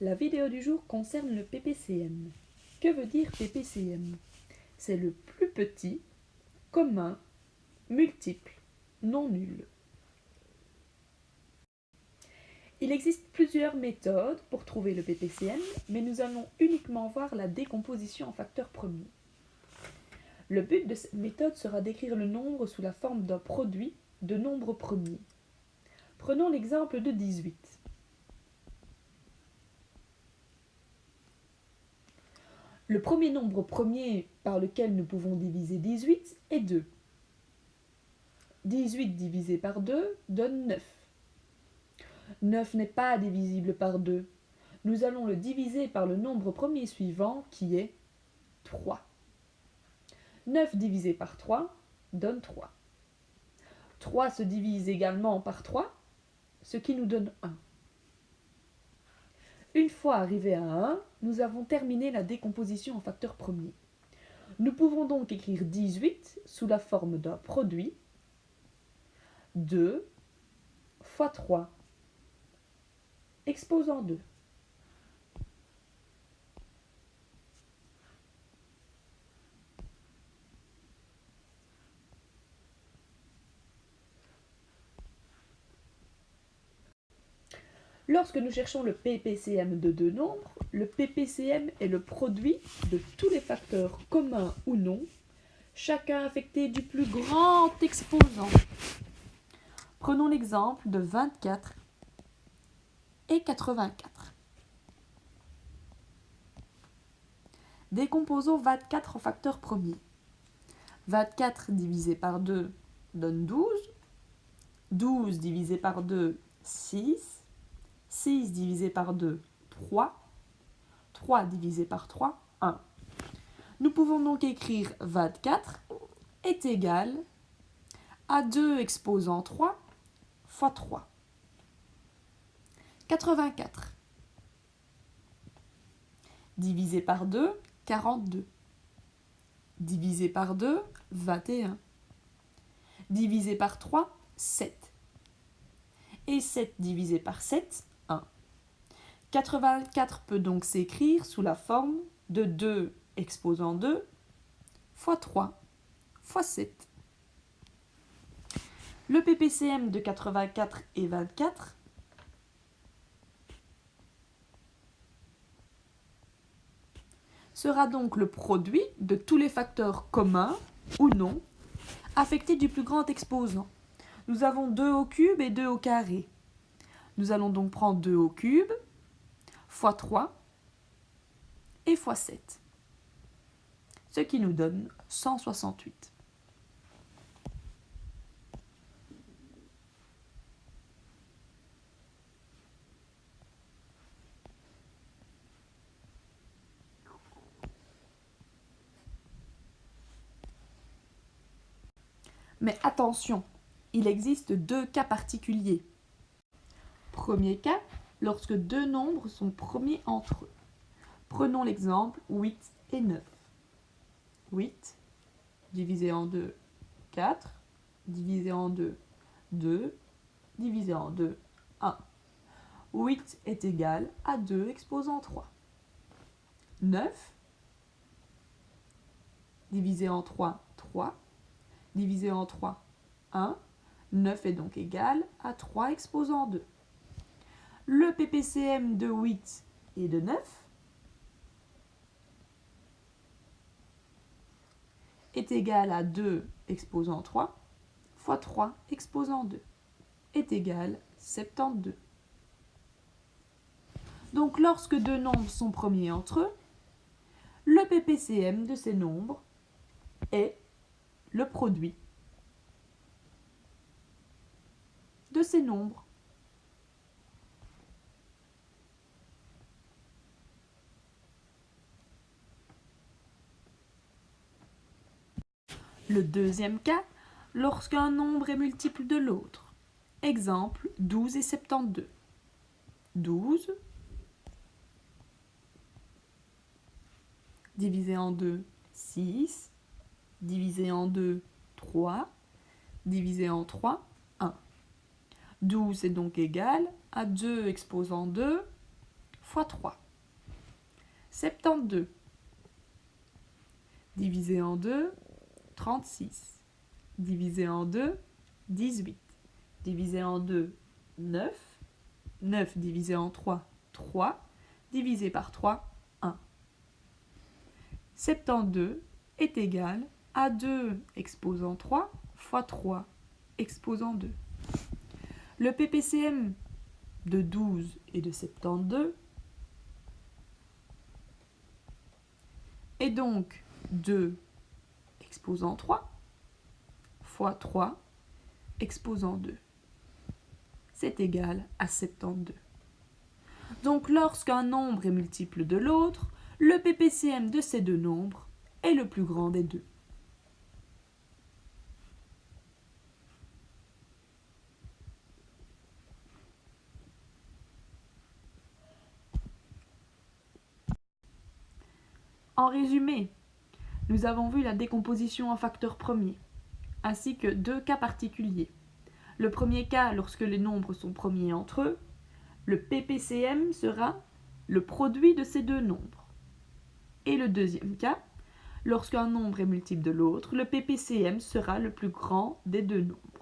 La vidéo du jour concerne le PPCM. Que veut dire PPCM? C'est le plus petit, commun, multiple, non nul. Il existe plusieurs méthodes pour trouver le PPCM, mais nous allons uniquement voir la décomposition en facteurs premiers. Le but de cette méthode sera d'écrire le nombre sous la forme d'un produit de nombres premiers. Prenons l'exemple de 18. Le premier nombre premier par lequel nous pouvons diviser 18 est 2. 18 divisé par 2 donne 9. 9 n'est pas divisible par 2. Nous allons le diviser par le nombre premier suivant qui est 3. 9 divisé par 3 donne 3. 3 se divise également par 3, ce qui nous donne 1. Une fois arrivé à 1, nous avons terminé la décomposition en facteurs premiers. Nous pouvons donc écrire 18 sous la forme d'un produit 2 fois 3 exposant 2. Lorsque nous cherchons le PPCM de deux nombres, le PPCM est le produit de tous les facteurs communs ou non, chacun affecté du plus grand exposant. Prenons l'exemple de 24 et 84. Décomposons 24 en facteurs premiers. 24 divisé par 2 donne 12. 12 divisé par 2, 6. 6 divisé par 2, 3. 3 divisé par 3, 1. Nous pouvons donc écrire 24 est égal à 2 exposant 3 fois 3. 84. Divisé par 2, 42. Divisé par 2, 21. Divisé par 3, 7. Et 7 divisé par 7, 1. 84 peut donc s'écrire sous la forme de 2 exposant 2 fois 3 fois 7. Le PPCM de 84 et 24 sera donc le produit de tous les facteurs communs ou non affectés du plus grand exposant. Nous avons 2 au cube et 2 au carré. Nous allons donc prendre 2 au cube fois 3 et fois 7, ce qui nous donne 168. Mais attention, il existe 2 cas particuliers. Premier cas, lorsque 2 nombres sont premiers entre eux. Prenons l'exemple 8 et 9. 8 divisé en 2, 4, divisé en 2, 2, divisé en 2, 1. 8 est égal à 2 exposant 3. 9 divisé en 3, 3, divisé en 3, 1. 9 est donc égal à 3 exposant 2. Le PPCM de 8 et de 9 est égal à 2 exposant 3 fois 3 exposant 2 est égal à 72. Donc lorsque 2 nombres sont premiers entre eux, le PPCM de ces nombres est le produit de ces nombres. Le deuxième cas, lorsqu'un nombre est multiple de l'autre. Exemple, 12 et 72. 12 divisé en 2, 6. Divisé en 2, 3. Divisé en 3, 1. 12 est donc égal à 2 exposant 2 fois 3. 72. Divisé en 2, 36. Divisé en 2, 18. Divisé en 2, 9. 9 divisé en 3, 3. Divisé par 3, 1. 72 est égal à 2 exposant 3 fois 3 exposant 2. Le PPCM de 12 et de 72 est donc 2 exposant 3 fois 3 exposant 2. C'est égal à 72. Donc lorsqu'un nombre est multiple de l'autre, le PPCM de ces deux nombres est le plus grand des deux. En résumé, nous avons vu la décomposition en facteurs premiers, ainsi que deux cas particuliers. Le premier cas, lorsque les nombres sont premiers entre eux, le PPCM sera le produit de ces deux nombres. Et le deuxième cas, lorsqu'un nombre est multiple de l'autre, le PPCM sera le plus grand des deux nombres.